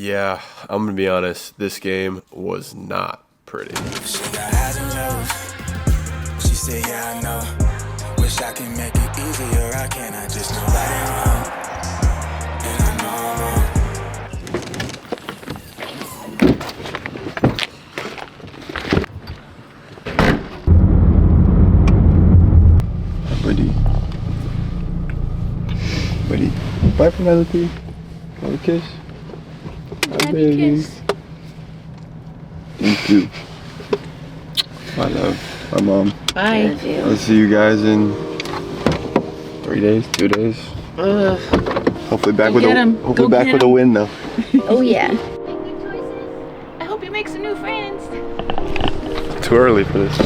Yeah, I'm gonna be honest, this game was not pretty. She got highs and lows. She said, yeah, I know. Wish I can make it easier. I can, I just know right and wrong. And I know I'm wrong. Buddy, bye Penelope. Another kiss. Bye, baby. Thank you. My love. My mom. Bye. I'll see you guys in 3 days, 2 days. Hopefully back with a win though. Oh yeah. I hope you make some new friends. Too early for this.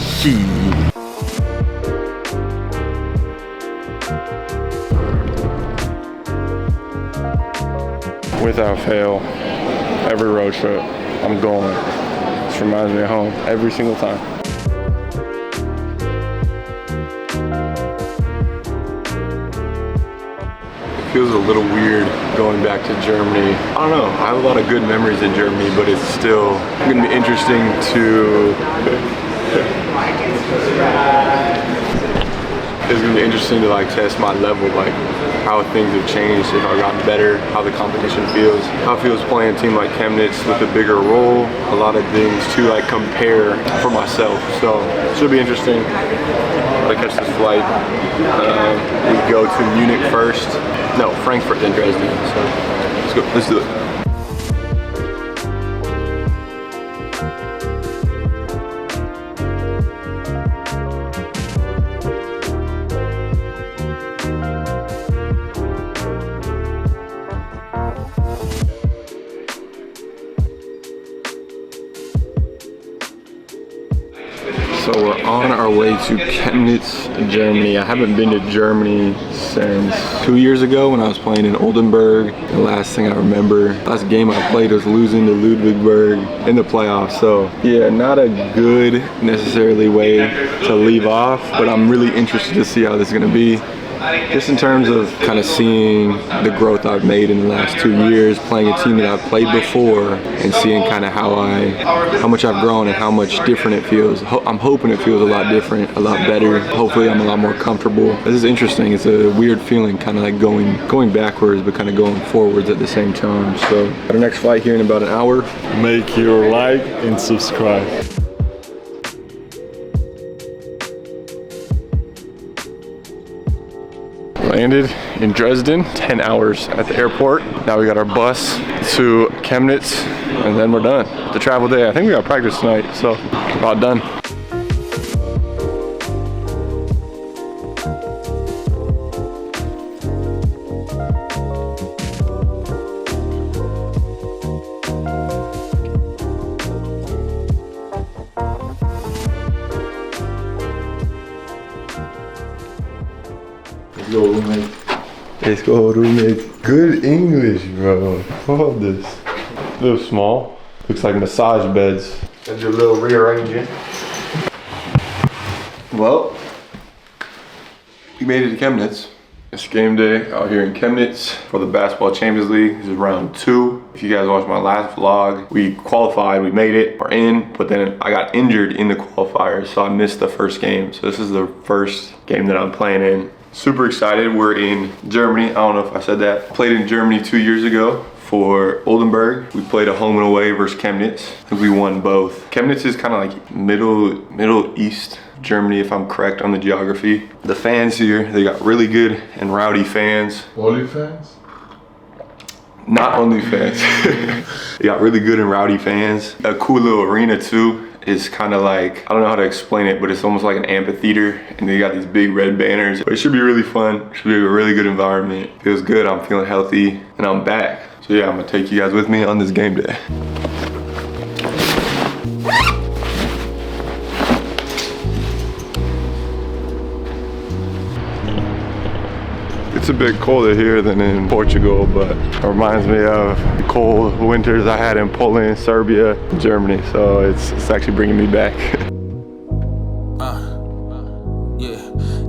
Without fail, every road trip, I'm going. This reminds me of home every single time. It feels a little weird going back to Germany. I don't know, I have a lot of good memories in Germany, but it's still gonna be interesting to it's gonna be interesting to like test my level, like how things have changed, if I've gotten better, how the competition feels, how it feels playing a team like Chemnitz with a bigger role, a lot of things to like compare for myself. So it should be interesting. I catch this flight. We go to Munich first. No, Frankfurt then Dresden. So let's go. Let's do it. So we're on our way to Chemnitz, Germany. I haven't been to Germany since 2 years ago when I was playing in Oldenburg. The last thing I remember, last game I played was losing to Ludwigsburg in the playoffs. So yeah, not a good necessarily way to leave off, but I'm really interested to see how this is gonna be. Just in terms of kind of seeing the growth I've made in the last 2 years, playing a team that I've played before, and seeing kind of how much I've grown and how much different it feels. I'm hoping it feels a lot different, a lot better. Hopefully I'm a lot more comfortable. This is interesting. It's a weird feeling, kind of like going backwards, but kind of going forwards at the same time. So our next flight here in about an hour. Make your like and subscribe. Landed in Dresden, 10 hours at the airport. Now we got our bus to Chemnitz, and then we're done. The travel day, I think we got practice tonight, so about done. Let's go, roommate. Let's go, roommate. Good English, bro. Hold this. A little small. Looks like massage beds. That's your little rearranging. Well, we made it to Chemnitz. It's game day out here in Chemnitz for the Basketball Champions League. This is round 2. If you guys watched my last vlog, we qualified, we made it, we're in, but then I got injured in the qualifiers, so I missed the first game. So this is the first game that I'm playing in. Super excited. We're in Germany. I don't know if I said that. Played in Germany 2 years ago for Oldenburg. We played a home and away versus Chemnitz. I think we won both. Chemnitz is kind of like middle east Germany, if I'm correct on the geography. The fans here, they got really good and rowdy fans. Only fans? Not only fans. They got really good and rowdy fans. A cool little arena too. Is kind of like, I don't know how to explain it, but it's almost like an amphitheater, and they got these big red banners. But it should be really fun. It should be a really good environment. Feels good, I'm feeling healthy, and I'm back. So yeah, I'm gonna take you guys with me on this game day. It's a bit colder here than in Portugal, but it reminds me of the cold winters I had in Poland, Serbia, and Germany. So it's actually bringing me back. Yeah,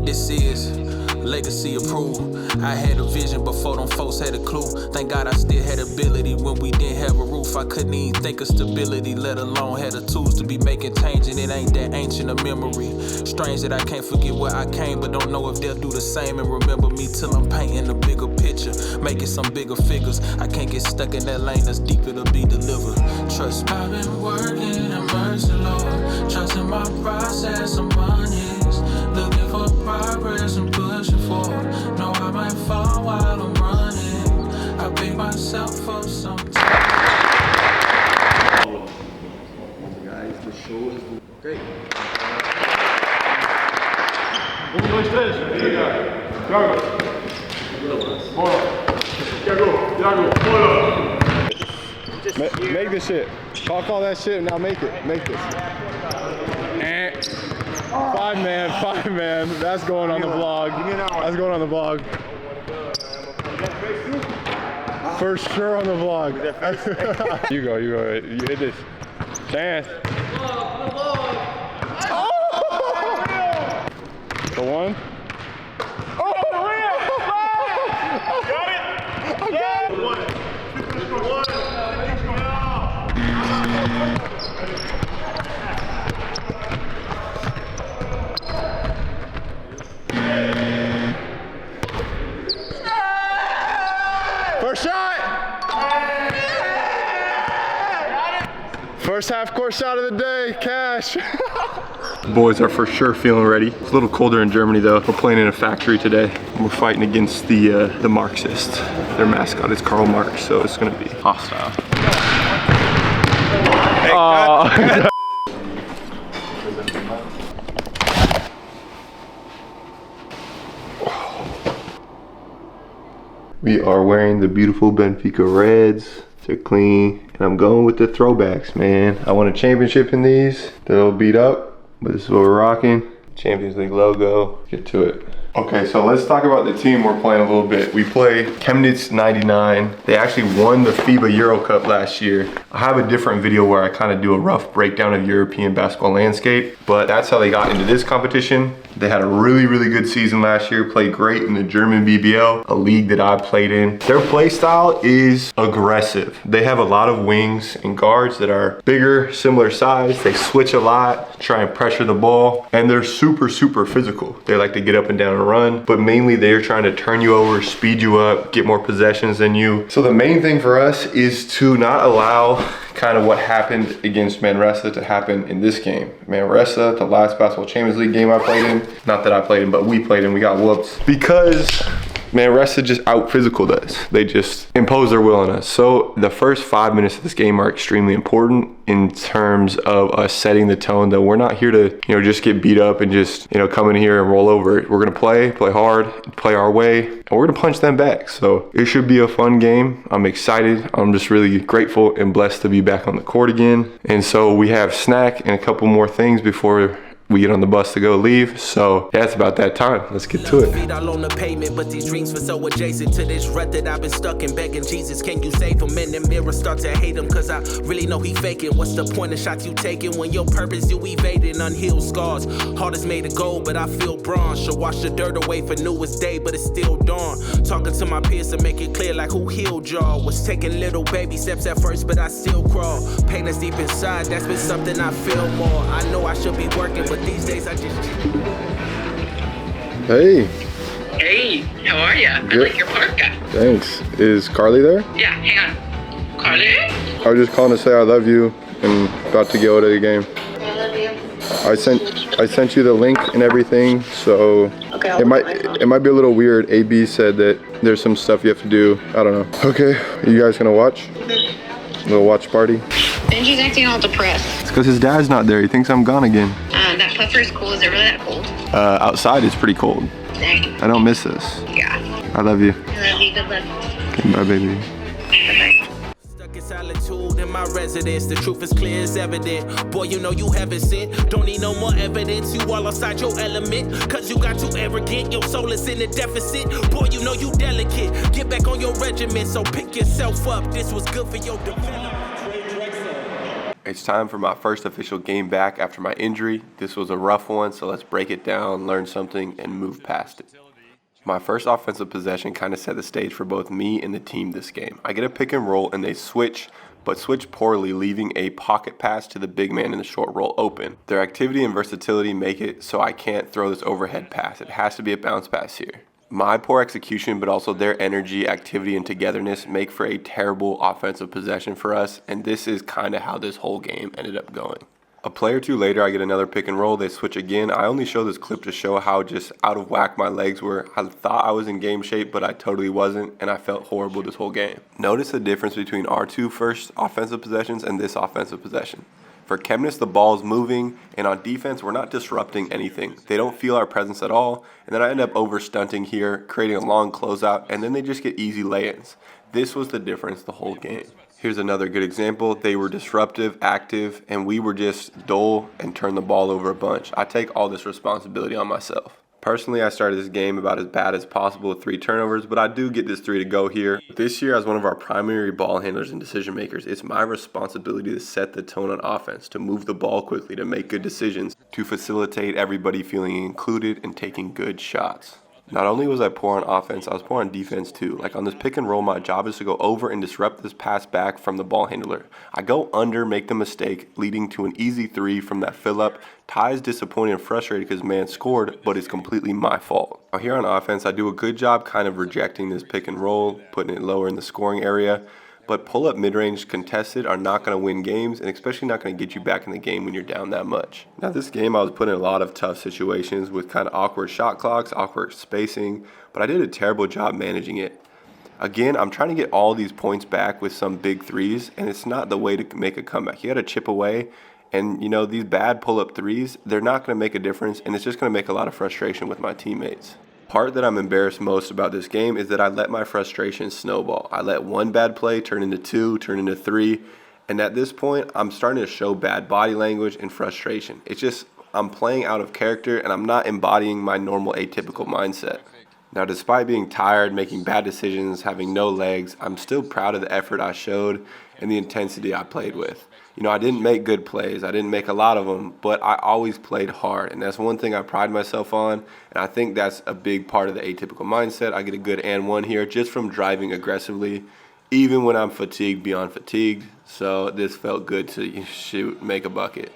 this is legacy approved. I I had a vision before them folks had a clue. Thank God I still had ability when we didn't have a roof. I couldn't even think of stability, let alone had the tools to be making change, and it ain't that ancient a memory. Strange that I can't forget where I came, but don't know if they'll do the same and remember me till I'm painting a bigger picture, making some bigger figures. I can't get stuck in that lane that's deeper to be delivered. Trust me. I've been working in mercy, Lord, trusting my process. I'm honest, looking for progress and pushing forward. Know I might fall while I'm running. I pick myself up sometimes. Guys, the show is great. 1, 2, 3, Thiago. Bola. Thiago, bola. Make this shit. Talk all that shit and now make it. Make this. 5 man. That's going on the vlog. That's going on the vlog. For sure on the vlog. You go. You hit this. Chance. The one. Oh! Got it! Got it! One. First shot! First half court shot of the day, cash. The boys are for sure feeling ready. It's a little colder in Germany though. We're playing in a factory today. We're fighting against the Marxists. Their mascot is Karl Marx, so it's gonna be hostile. Hey, we are wearing the beautiful Benfica Reds. They're clean, and I'm going with the throwbacks, man. I won a championship in these. They're a little beat up, but this is what we're rocking. Champions League logo. Get to it. Okay, so let's talk about the team we're playing a little bit. We play Chemnitz 99. They actually won the FIBA Euro Cup last year. I have a different video where I kind of do a rough breakdown of European basketball landscape, but that's how they got into this competition. They had a really, really good season last year, played great in the German BBL, a league that I played in. Their play style is aggressive. They have a lot of wings and guards that are bigger, similar size. They switch a lot, try and pressure the ball, and they're super, super physical. They like to get up and down and run, but mainly they're trying to turn you over, speed you up, get more possessions than you. So the main thing for us is to not allow kind of what happened against Manresa to happen in this game. Manresa, the last Basketball Champions League game I played in, not that I played in, but we played in, we got whooped because Manresa just out physicaled us. They just imposed their will on us. So the first 5 minutes of this game are extremely important in terms of us setting the tone that we're not here to, just get beat up and just, come in here and roll over it. We're gonna play hard, play our way, and we're gonna punch them back. So it should be a fun game. I'm excited. I'm just really grateful and blessed to be back on the court again. And so we have snack and a couple more things before we get on the bus to go leave. So yeah, it's about that time. Let's get to it. Feet all on the pavement, but these dreams were so adjacent to this rut that I've been stuck in, begging Jesus, can you save him? And the mirror start to hate him, cause I really know he faking. What's the point of shots you taking when your purpose you evading? Unhealed scars, heart is made of gold, but I feel bronze. Should wash the dirt away for newest day, but it's still dawn. Talking to my peers to make it clear like who healed y'all. Was taking little baby steps at first, but I still crawl. Pain is deep inside, that's been something I feel more. I know I should be working, but these days I just... Hey. Hey, how are ya? I like your parka. Thanks. Is Carly there? Yeah, hang on. Carly? I was just calling to say I love you and about to go to the game. I love you. I sent you the link and everything, so Okay, it might be a little weird. AB said that there's some stuff you have to do. I don't know. Okay, are you guys gonna watch? Little watch party? Benji's acting all depressed. It's because his dad's not there. He thinks I'm gone again. That puffer is cool. Is it really that cold? Outside it's pretty cold. Dang. I don't miss this. Yeah. I love you. I love you. Good luck. Okay, bye, baby. Bye-bye. Stuck in solitude in my residence, the truth is clear as evident. Boy, you know you haven't sinned. Don't need no more evidence. You all outside your element. Cause you got too arrogant. Your soul is in a deficit. Boy, you know you delicate. Get back on your regiment. So pick yourself up. This was good for your development. It's time for my first official game back after my injury. This was a rough one, so let's break it down, learn something, and move past it. My first offensive possession kind of set the stage for both me and the team this game. I get a pick and roll and they switch, but switch poorly, leaving a pocket pass to the big man in the short roll open. Their activity and versatility make it so I can't throw this overhead pass. It has to be a bounce pass here. My poor execution, but also their energy, activity, and togetherness make for a terrible offensive possession for us, and this is kind of how this whole game ended up going. A play or two later, I get another pick and roll. They switch again. I only show this clip to show how just out of whack my legs were. I thought I was in game shape, but I totally wasn't, and I felt horrible this whole game. Notice the difference between our two first offensive possessions and this offensive possession. For Chemnitz, the ball is moving, and on defense, we're not disrupting anything. They don't feel our presence at all, and then I end up over-stunting here, creating a long closeout, and then they just get easy lay-ins. This was the difference the whole game. Here's another good example. They were disruptive, active, and we were just dull and turned the ball over a bunch. I take all this responsibility on myself. Personally, I started this game about as bad as possible with 3 turnovers, but I do get this 3 to go here. This year, as one of our primary ball handlers and decision makers, it's my responsibility to set the tone on offense, to move the ball quickly, to make good decisions, to facilitate everybody feeling included and taking good shots. Not only was I poor on offense, I was poor on defense too. Like on this pick and roll, my job is to go over and disrupt this pass back from the ball handler. I go under, make the mistake, leading to an easy 3 from that fill up. Ty is disappointed and frustrated because man scored, but it's completely my fault. Now here on offense, I do a good job kind of rejecting this pick and roll, putting it lower in the scoring area. But pull-up mid-range contested are not going to win games, and especially not going to get you back in the game when you're down that much. Now this game I was put in a lot of tough situations with kind of awkward shot clocks, awkward spacing, but I did a terrible job managing it. Again, I'm trying to get all these points back with some big threes, and it's not the way to make a comeback. You got to chip away, and you know, these bad pull-up threes, they're not going to make a difference, and it's just going to make a lot of frustration with my teammates. Part that I'm embarrassed most about this game is that I let my frustration snowball. I let one bad play turn into 2, turn into 3, and at this point, I'm starting to show bad body language and frustration. It's just, I'm playing out of character and I'm not embodying my normal atypical mindset. Now, despite being tired, making bad decisions, having no legs, I'm still proud of the effort I showed and the intensity I played with. You know, I didn't make good plays. I didn't make a lot of them, but I always played hard, and that's one thing I pride myself on, and I think that's a big part of the atypical mindset. I get a good and one here just from driving aggressively, even when I'm fatigued beyond fatigued, so this felt good to shoot, make a bucket.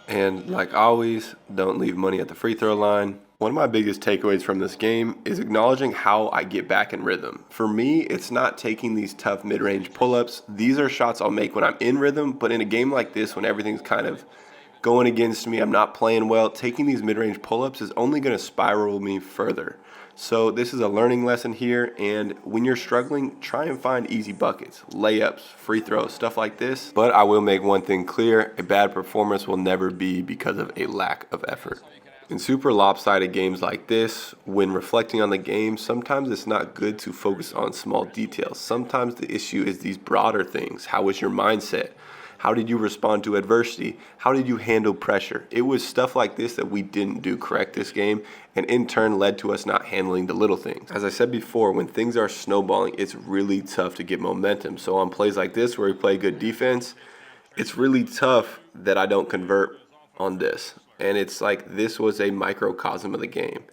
And like always, don't leave money at the free throw line. One of my biggest takeaways from this game is acknowledging how I get back in rhythm. For me, it's not taking these tough mid-range pull-ups. These are shots I'll make when I'm in rhythm, but in a game like this, when everything's kind of going against me, I'm not playing well, taking these mid-range pull-ups is only going to spiral me further. So this is a learning lesson here, and when you're struggling, try and find easy buckets, layups, free throws, stuff like this. But I will make one thing clear, a bad performance will never be because of a lack of effort. In super lopsided games like this, when reflecting on the game, sometimes it's not good to focus on small details. Sometimes the issue is these broader things. How was your mindset? How did you respond to adversity? How did you handle pressure? It was stuff like this that we didn't do correct this game, and in turn led to us not handling the little things. As I said before, when things are snowballing, it's really tough to get momentum. So on plays like this where we play good defense, it's really tough that I don't convert on this. And it's like this was a microcosm of the game.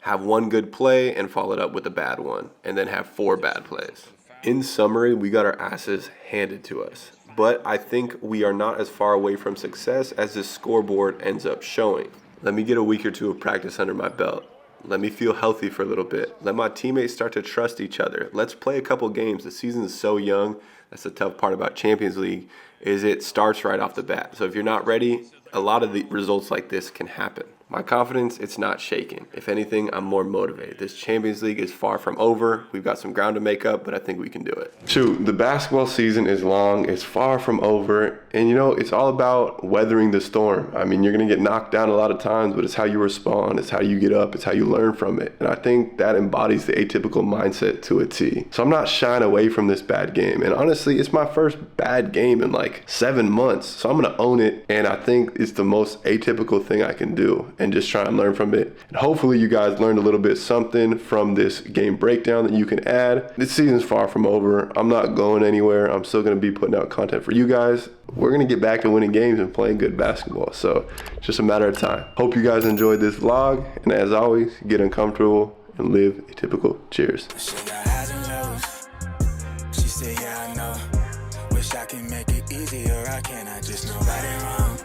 Have one good play and follow it up with a bad one, and then have 4 bad plays. In summary, we got our asses handed to us. But I think we are not as far away from success as this scoreboard ends up showing. Let me get a week or 2 of practice under my belt. Let me feel healthy for a little bit. Let my teammates start to trust each other. Let's play a couple games. The season is so young. That's the tough part about Champions League, is it starts right off the bat. So if you're not ready, a lot of the results like this can happen. My confidence, it's not shaken. If anything, I'm more motivated. This Champions League is far from over. We've got some ground to make up, but I think we can do it. Shoot, the basketball season is long. It's far from over. And, you know, it's all about weathering the storm. I mean, you're going to get knocked down a lot of times, but it's how you respond. It's how you get up. It's how you learn from it. And I think that embodies the atypical mindset to a T. So I'm not shying away from this bad game. And honestly, it's my first bad game in like 7 months. So I'm going to own it. And I think it's the most atypical thing I can do, and just try and learn from it. And hopefully you guys learned a little bit something from this game breakdown that you can add. This season's far from over. I'm not going anywhere. I'm still going to be putting out content for you guys. We're going to get back to winning games and playing good basketball. So it's just a matter of time. Hope you guys enjoyed this vlog. And as always, get uncomfortable and live a typical cheers. She got highs and lows. She said, yeah, I know. Wish I can make it easier. I can't. I just know right and wrong.